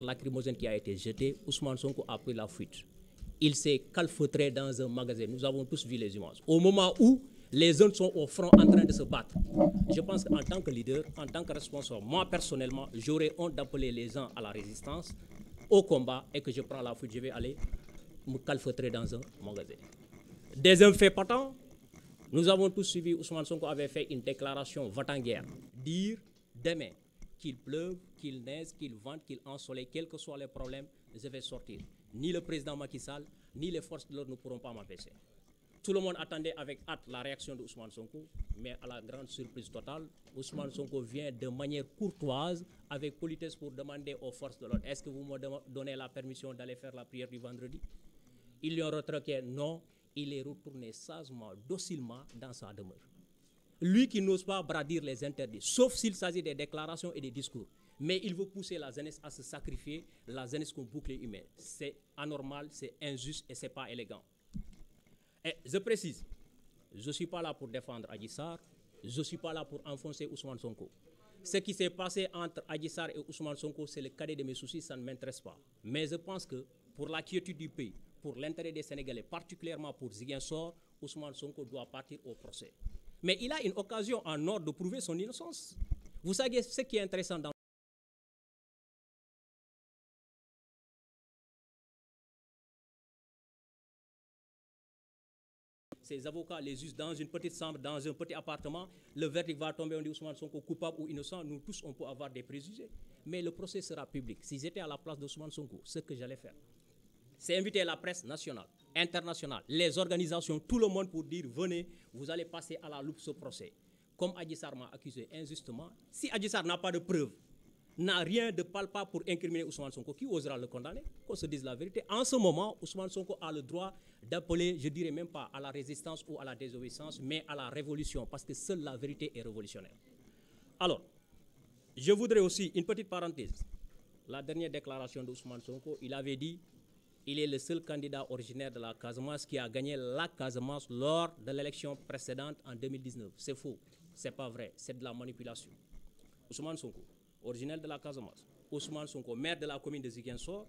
lacrymogène qui a été jeté, Ousmane Sonko a pris la fuite. Il s'est calfeutré dans un magasin. Nous avons tous vu les images. Au moment où les jeunes sont au front en train de se battre. Je pense qu'en tant que leader, en tant que responsable, moi personnellement, j'aurais honte d'appeler les gens à la résistance, au combat, et que je prends la fuite, je vais aller me calfeutrer dans un magasin. Deuxième fait patent, nous avons tous suivi, Ousmane Sonko avait fait une déclaration va-t-en-guerre, dire demain, qu'il pleuve, qu'il neige, qu'il vente, qu'il ensoleille, quels que soient les problèmes, je vais sortir. Ni le président Macky Sall, ni les forces de l'ordre ne pourront pas m'empêcher. Tout le monde attendait avec hâte la réaction de Ousmane Sonko, mais à la grande surprise totale, Ousmane Sonko vient de manière courtoise, avec politesse, pour demander aux forces de l'ordre, est-ce que vous me donnez la permission d'aller faire la prière du vendredi? Ils lui ont retranqué non, il est retourné sagement, docilement dans sa demeure. Lui qui n'ose pas bradir les interdits, sauf s'il s'agit des déclarations et des discours. Mais il veut pousser la jeunesse à se sacrifier, la jeunesse comme bouclier humain. C'est anormal, c'est injuste et ce n'est pas élégant. Et je précise, je ne suis pas là pour défendre Adji Sarr, je ne suis pas là pour enfoncer Ousmane Sonko. Ce qui s'est passé entre Adji Sarr et Ousmane Sonko, c'est le cadet de mes soucis, ça ne m'intéresse pas. Mais je pense que pour la quiétude du pays, pour l'intérêt des Sénégalais, particulièrement pour Ziguinchor, Ousmane Sonko doit partir au procès. Mais il a une occasion en or de prouver son innocence. Vous savez ce qui est intéressant dans ces avocats les usent dans une petite chambre, dans un petit appartement, le verdict va tomber, on dit Ousmane Sonko coupable ou innocent, nous tous on peut avoir des préjugés. Mais le procès sera public. Si j'étais à la place d'Ousmane Sonko, ce que j'allais faire, c'est inviter la presse nationale, internationale, les organisations, tout le monde pour dire venez, vous allez passer à la loupe ce procès. Comme Adji Sarr m'a accusé injustement, si Adji Sarr n'a pas de preuves, n'a rien de palpable pour incriminer Ousmane Sonko, qui osera le condamner? Qu'on se dise la vérité. En ce moment, Ousmane Sonko a le droit d'appeler, je ne dirais même pas à la résistance ou à la désobéissance, mais à la révolution, parce que seule la vérité est révolutionnaire. Alors, je voudrais aussi, une petite parenthèse, la dernière déclaration d'Ousmane Sonko, il avait dit il est le seul candidat originaire de la Casamance qui a gagné la Casamance lors de l'élection précédente en 2019. C'est faux, c'est pas vrai, c'est de la manipulation. Ousmane Sonko, originaire de la Casamance, Ousmane Sonko, maire de la commune de Ziguinchor,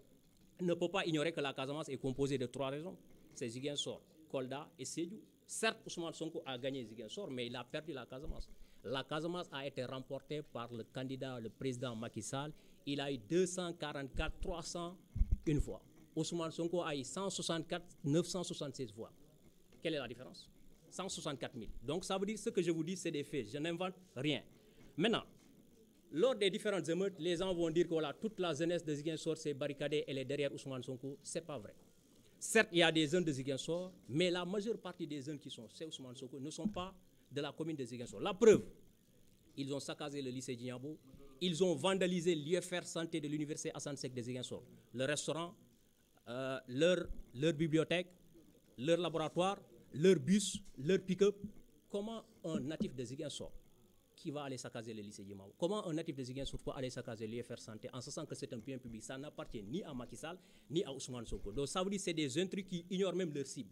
ne peut pas ignorer que la Casamance est composée de 3 régions. C'est Ziguinchor, Kolda et Sédhiou. Certes, Ousmane Sonko a gagné Ziguinchor, mais il a perdu la Casamance. La Casamance a été remportée par le candidat, le président Macky Sall. Il a eu 244 301 voix. Ousmane Sonko a eu 164 976 voix. Quelle est la différence? 164 000. Donc ça veut dire ce que je vous dis, c'est des faits. Je n'invente rien. Maintenant, lors des différentes émeutes, les gens vont dire que voilà, toute la jeunesse de Ziguinchor s'est barricadée, elle est derrière Ousmane Sonko. Ce n'est pas vrai. Certes, il y a des jeunes de Ziguinchor, mais la majeure partie des jeunes qui sont chez Ousmane Sonko ne sont pas de la commune de Ziguinchor. La preuve, ils ont saccagé le lycée Djignabo, ils ont vandalisé l'UFR Santé de l'université Assane Seck de Ziguinchor, le restaurant, leur bibliothèque, leur laboratoire, leur bus, leur pick-up. Comment un natif de Ziguinchor qui va aller saccager le lycée Djignabo, comment un natif de Ziguinchor peut aller saccager l'UFR Santé en sachant que c'est un bien public? Ça n'appartient ni à Macky Sall, ni à Ousmane Sonko. Donc ça veut dire que c'est des intrus qui ignorent même leur cible.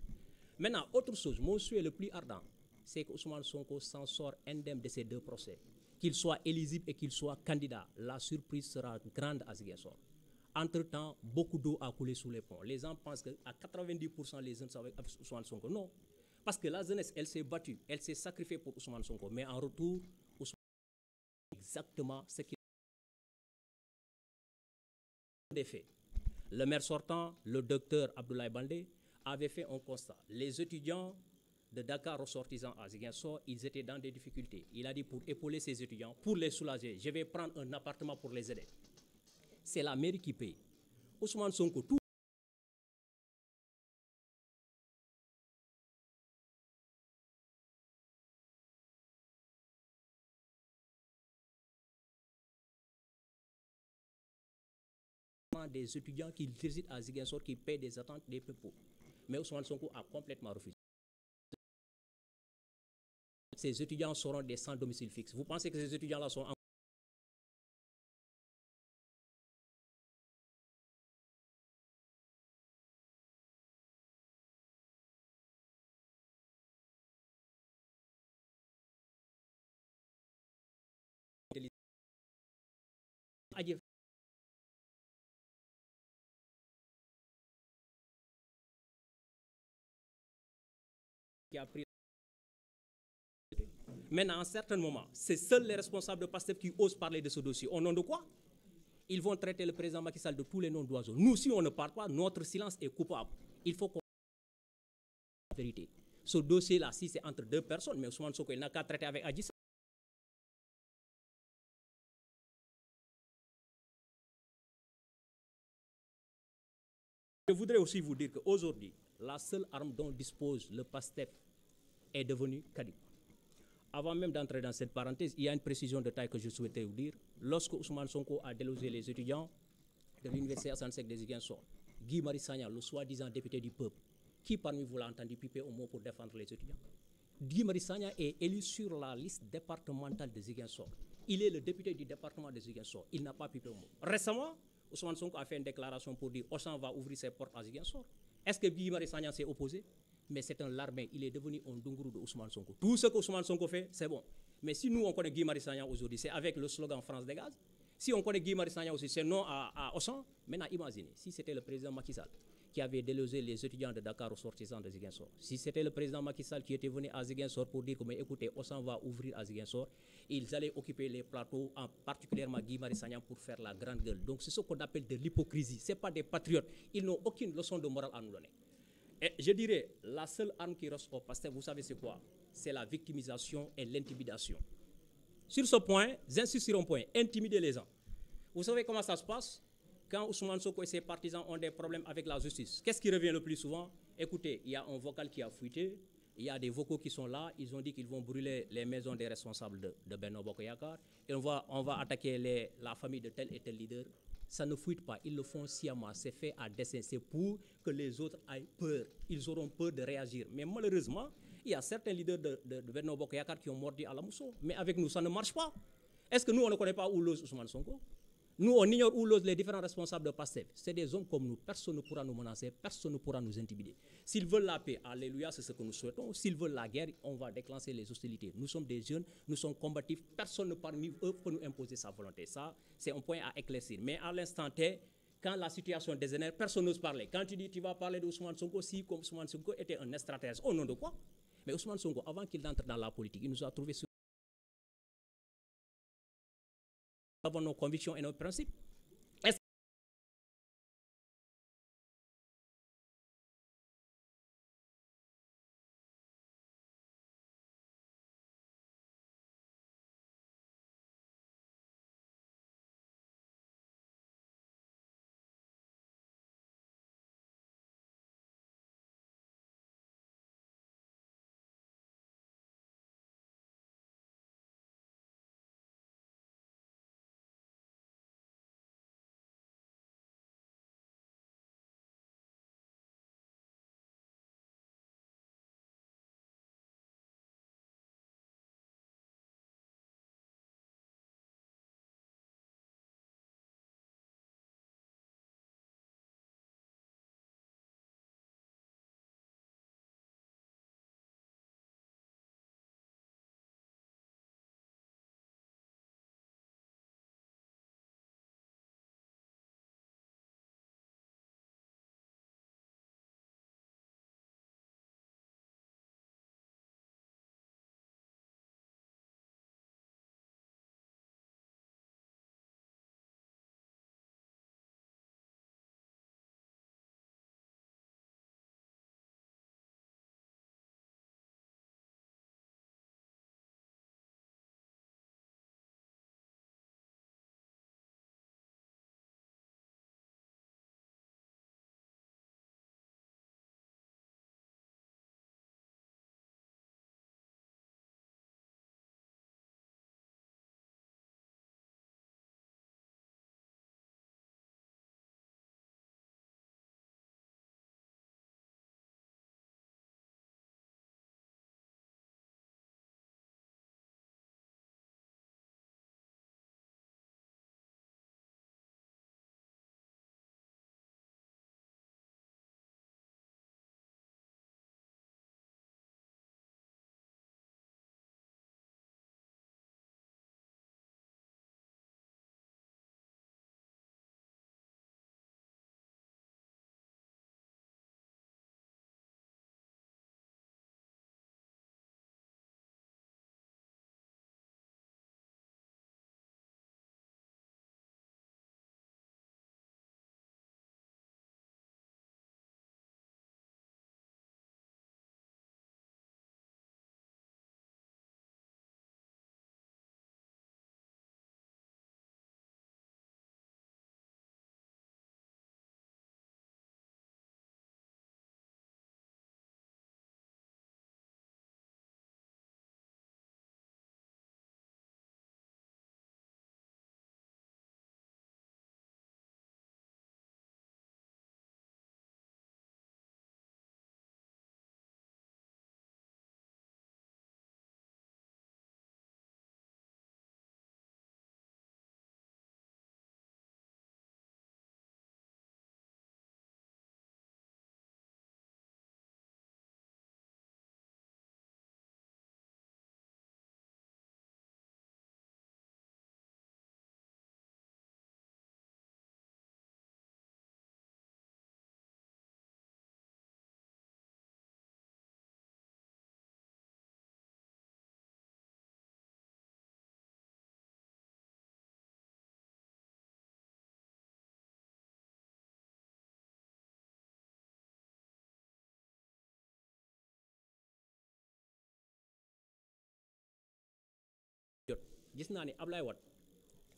Maintenant, autre chose, mon souhait le plus ardent, c'est que Ousmane Sonko s'en sort indemne de ces 2 procès. Qu'il soit éligible et qu'il soit candidat, la surprise sera grande à Ziguinchor. Entre-temps, beaucoup d'eau a coulé sous les ponts. Les gens pensent qu'à 90% les jeunes sont avec Ousmane Sonko. Non. Parce que la jeunesse, elle s'est battue, elle s'est sacrifiée pour Ousmane Sonko. Mais en retour, Ousmane exactement ce qu'il a fait. Le maire sortant, le docteur Abdoulaye Baldé, avait fait un constat. Les étudiants de Dakar ressortissant à Ziguinchor, ils étaient dans des difficultés. Il a dit pour épauler ces étudiants, pour les soulager, je vais prendre un appartement pour les aider. C'est la mairie qui paye. Ousmane Sonko, tout des étudiants qui résident à Ziguinchor qui paient des attentes des propos. Mais Ousmane Sonko a complètement refusé. Ces étudiants seront des sans domicile fixe. Vous pensez que ces étudiants-là sont en qui a pris. Maintenant, à un certain moment, c'est seuls les responsables de PASTEF qui osent parler de ce dossier. Au nom de quoi? Ils vont traiter le président Macky Sall de tous les noms d'oiseaux. Nous, si on ne parle pas, notre silence est coupable. Il faut qu'on la vérité. Ce dossier-là, si c'est entre deux personnes, mais Ousmane Sonko, il n'a qu'à traiter avec Adji Sarr. Je voudrais aussi vous dire qu'aujourd'hui, la seule arme dont dispose le PASTEF est devenue Kadib. Avant même d'entrer dans cette parenthèse, il y a une précision de taille que je souhaitais vous dire. Lorsque Ousmane Sonko a délogé les étudiants de l'université Assane Seck de Ziguinchor, Guy Marius Sagna, le soi-disant député du peuple, qui parmi vous l'a entendu piper au mot pour défendre les étudiants? Guy Marius Sagna est élu sur la liste départementale de Ziguinchor. Il est le député du département de Ziguinchor. Il n'a pas pipé au mot. Récemment, Ousmane Sonko a fait une déclaration pour dire Auchan va ouvrir ses portes à Ziguinchor. Est-ce que Guy Marius Sagna s'est opposé? Mais c'est un larmé, il est devenu un Dunguru de Ousmane Sonko. Tout ce que Ousmane Sonko fait, c'est bon. Mais si nous, on connaît Guy Marius Sagna aujourd'hui, c'est avec le slogan France dégage. Si on connaît Guy Marius Sagna aussi, c'est non à Auchan. Maintenant, imaginez, si c'était le président Macky Sall qui avait délogé les étudiants de Dakar aux sortissants de Ziguinchor, si c'était le président Macky Sall qui était venu à Ziguinchor pour dire que, mais écoutez, Auchan va ouvrir à Ziguinchor, ils allaient occuper les plateaux, en particulièrement Guy Marius Sagna, pour faire la grande gueule. Donc c'est ce qu'on appelle de l'hypocrisie. Ce n'est pas des patriotes. Ils n'ont aucune leçon de morale à nous donner. Et je dirais, la seule arme qui reste au PASTEF, vous savez c'est quoi? C'est la victimisation et l'intimidation. Sur ce point, j'insiste sur un point, intimider les gens. Vous savez comment ça se passe? Quand Ousmane Sonko et ses partisans ont des problèmes avec la justice, qu'est-ce qui revient le plus souvent? Écoutez, il y a un vocal qui a fuité, il y a des vocaux qui sont là, ils ont dit qu'ils vont brûler les maisons des responsables de Benno Bokk Yakaar, et on va attaquer la famille de tel et tel leader. Ça ne fuite pas, ils le font sciemment, c'est fait à dessein, c'est pour que les autres aient peur. Ils auront peur de réagir. Mais malheureusement, il y a certains leaders de Benno Bokk Yakaar qui ont mordu à la mousseau. Mais avec nous, ça ne marche pas. Est-ce que nous, on ne connaît pas où lose Ousmane Sonko? Nous, on ignore où logent les différents responsables de PASTEF. C'est des hommes comme nous. Personne ne pourra nous menacer, personne ne pourra nous intimider. S'ils veulent la paix, alléluia, c'est ce que nous souhaitons. S'ils veulent la guerre, on va déclencher les hostilités. Nous sommes des jeunes, nous sommes combatifs. Personne parmi eux peut nous imposer sa volonté. Ça, c'est un point à éclaircir. Mais à l'instant T, quand la situation dégénère, personne n'ose parler. Quand tu dis tu vas parler d'Ousmane Sonko, si comme Ousmane Sonko était un extraterrestre, au nom de quoi? Mais Ousmane Sonko, avant qu'il entre dans la politique, il nous a trouvé sur nos convictions et nos principes. gis naa ni Ablaye Wade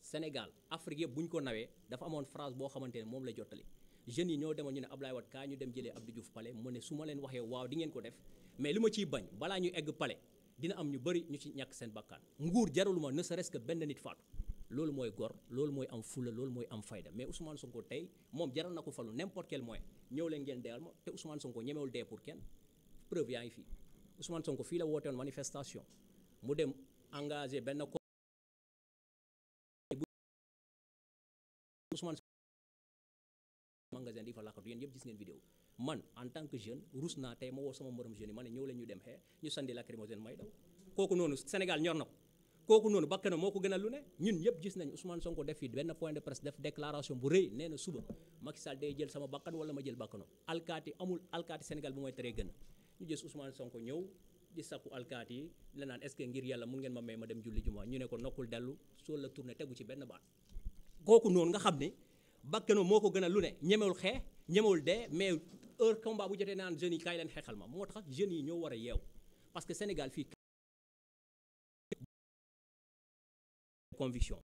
Sénégal Afrique yëpp bu ñu ko nawee dafa amoon phrase boo xamante ne moom la jottali jeunes yi ñoo demoon ñu ne Ablaye Wade kaa ñu dem jëlee Abdou Diouf palais mu ne su ma leen waxee waaw di ngeen ko def mais li ma ciy bañ balaa ñu egg palais dina am ñu bëri ñu ci ñàkk seen bakkaan nguur jaraluma ne serait-ce que benn nit faatu loolu mooy gor loolu mooy am fula loolu mooy am fayda mais Ousmane Sonko tey moom jaral na ko falu n'importe quel moyen ñëw leen ngeen deyal ma te Ousmane Sonko ñemewul dee pour kenn preuve yaa ngi fii Ousmane Sonko fii la woote woon manifestation mu dem engagé benn Ousmane magasin di fa lakkatu yéen yëpp gis ngeen vidéo man en tant que jeune rus naa tey ma woo sama morom jeune yi ma ne ñëw leen ñu dem xee ñu sandi lacrymogène may daw kooku noonu Sénégal ñor na ko kooku noonu bakk na moo ko gënal lu ne ñun ñëpp gis nañ Ousmane Sonko def fii benn point de presse def déclaration bu rëy nee na suba Macky Sall day jël sama bakkan wala ma jël bakkano alkaati amul alkaati Sénégal bu mooy teree gën ñu gis Ousmane Sonko ñëw di sakku alkaati yi la naan est-ce que ngir yàlla mun ngeen ma may ma dem julli juma ñu ne ko nokkul dellu soo la tourné tegu ci benn baat kooku noonu nga xam ne bakkano moo ko gënal lu ne ñemewul xeex ñemewul dee mais heure combat bu jotee naan jeunes yi kaay leen xeexal ma moo tax jeunes yi ñoo war a yeew parce que Sénégal fii conviction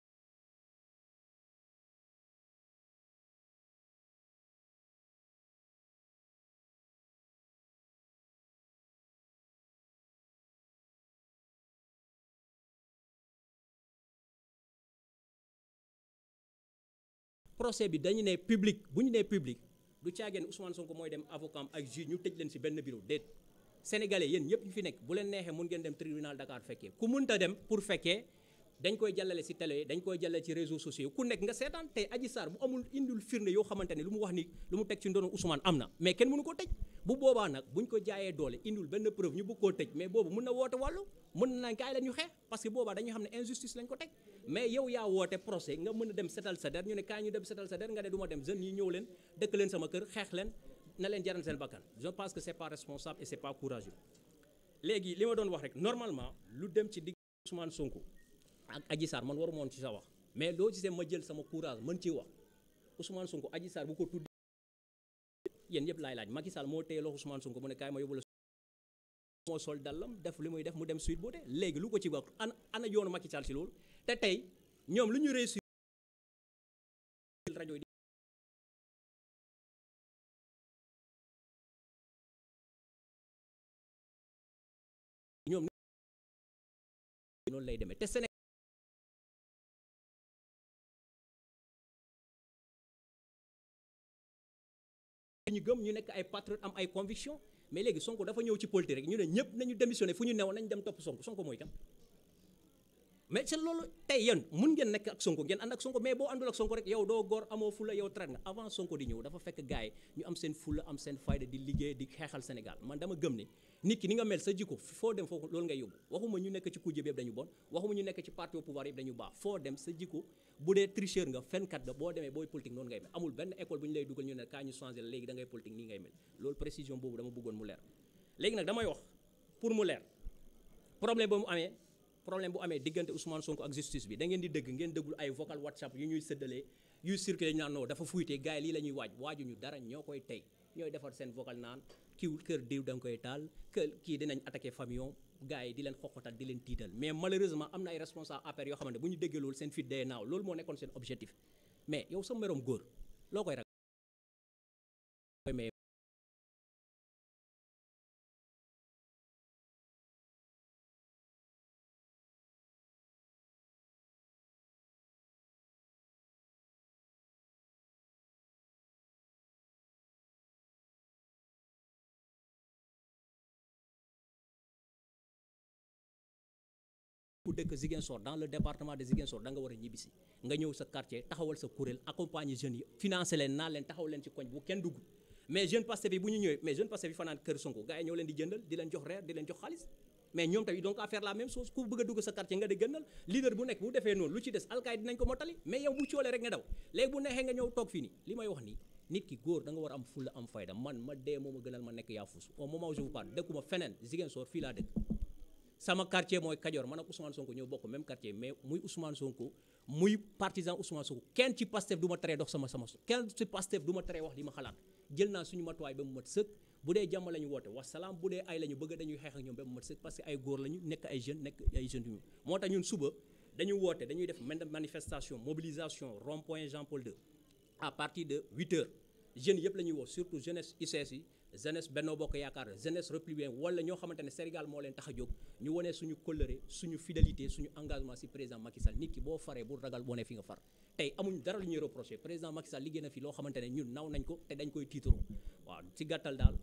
procès bi dañu ne public bu ñu nee public du caageen Ousmane Sonko mooy dem avocat ak juge ñu tëj leen ci benn bureau déet sénégalais yéen ñëpp ñu fi nekk bu leen neexee mun ngeen dem tribunal Dakar fekkee ku mënta dem pour fekkee dañ koy jàllale ci télé yi dañ koy jàllale ci réseaux sociaux ku nekk nga seetaan tey Adji Sarr bu amul indul firnde yoo xamante ne lu mu wax ni lu mu teg ci ndono Ousmane am na mais kenn mënu ko tëj bu boobaa nag buñ ko jaayee doole indul benn preuve ñu bëgg koo tëj mais boobu mën na woote wàllu mën na kaay la ñu xeex parce que boobaa dañuy xam ne injustice lañ ko teg mais yow yaa woote procès nga mën a dem setal sa der ñu ne kaay ñu dem setal sa der nga ne du ma dem jeunes yi ñëw leen dëkk leen sama kër xeex leen na leen jaral seen bakkan je pense que c'est pas responsable et c'est pas courageux léegi li ma doon wax rek normalement lu dem ci digg Ousmane Sonko ak Adji Sarr man waru moon ci sa wax mais loo gisee ma jël sama courage mën ciy wax Ousmane Sonko Adji Sarr bu ko tudd yéen yëpp laay laaj Macky Sall moo téye loxo Ousmane Sonko mu ne kaay ma yóbbu la moo sol dallam def li muy def mu dem suite boo dee léegi lu ko ci wax ana yoonu Macky Sall si loolu te tey ñoom lu ñu réussir rajo yi ñoom noonu lay demee te Sénégal ñu gëm ñu nekk ay patriote am ay conviction mais léegi Sonko dafa ñëw ci politique rek ñu ne ñëpp nañu démissionné fu ñu newoon nañu dem topp Sonko mooy kan mais c'est loolu tey yéen mun ngeen nekk ak Sonko ngeen ànd ak Sonko mais boo àndul ak Sonko rek yow doo góor amoo fula yow traite nga avant Sonko di ñëw dafa fekk gars yi ñu am seen fula am seen fayda di liggéey di xeexal Sénégal man dama gëm ne nit ki ni nga mel sa jikko foo dem foofu loolu ngay yóbbu waxuma ñu nekk ci kujje bi yëpp dañu bon waxuma ñu nekk ci parti au pouvoir yëpp dañu baax foo dem sa jikko bu dee tricheur nga fenkat nga boo demee booy politique noonu ngay mel amul benn école bu ñu lay dugal ñu ne kaa ñu changé la léegi da ngay politique nii ngay mel loolu précision boobu dama bëggoon mu leer léegi nag damay wax pour mu leer problème bu amee diggante Ousmane Sonko ak justice bi da ngeen di dëgg ngeen déglu ay vocal WhatsApp yu ñuy séddalee yuy circulé ñu naan non dafa fuité gars yi lii la ñuy waajuñu dara ñoo koy tey ñooy defar seen vocal naan kiiwul kër diw da nga koy taal kii dinañ attaqué famille gars yi di leen xoxotal di leen tiital mais malheureusement am na ay responsable APR yoo xamante bu ñu déggee loolu seen fit day naaw loolu moo nekkoon seen objectif mais yow sa merom góor loo koy ragal mais ku dëkk Ziguinchor dans le département de Ziguinchor da nga war a ñibbisi nga ñëw sa quartier taxawal sa kuréel accompagner jeunes yi financer leen naa leen taxaw leen ci koñ bu kenn dugg mais jeune Pastef bi bu ñu ñëwee mais jeune Pastef bi fanaan kër Sonko gars yi ñoo leen di jëndal di leen jox reer di leen jox xaalis mais ñoom tamit donc à faire la même chose ku bëgg a dugg sa quartier nga di gënal leader bu nekk bu defee noonu lu ci des alkaay dinañ ko mottali mais yow bu coolee rek nga daw léegi bu neexee nga ñëw toog fii nii li may wax nii nit ki góor da nga war a am fulla am fayda man ma dee moo ma gënal ma nekk yaa fus au moment où je vous parle dëkkuma feneen Ziguinchor fii laa dëkk sama quartier mooy Kajoor man ak Ousmane Sonko ñoo bokk même quartier mais muy Ousmane Sonko muy partisan Ousmane Sonko kenn ci Pastef du ma teree dox sama kenn ci Pastef du ma teree wax li ma xalaat jël naa suñu matuwaay ba mu mat sëkk bu dee jàmm la ñu woote wasalaam bu dee ay la ñu bëgg dañuy xeex ak ñoom ba mu mat sëkk parce que ay góor lañu nekk ay jeunes yu moo tax ñun suba dañu woote dañuy def manifestation mobilisation rond-point Jean-Paul II à partir de 8h jeunes yëpp la ñuy woo surtout jeunesse UCS yi jeunesse Benno Bokk Yaakaar jeunesse républicain wala ñoo xamante ne Sénégal moo leen tax a jóg ñu wone suñu kóllëre suñu fidélité suñu engagement ci président Macky Sall nit ki boo faree bu ragal wone fi nga far tey amuñ dara lu ñuy reproché président Macky Sall liggéey na fi loo xamante ne ñun naw nañ ko te dañ koy tiitaroo waaw ci gàttal daal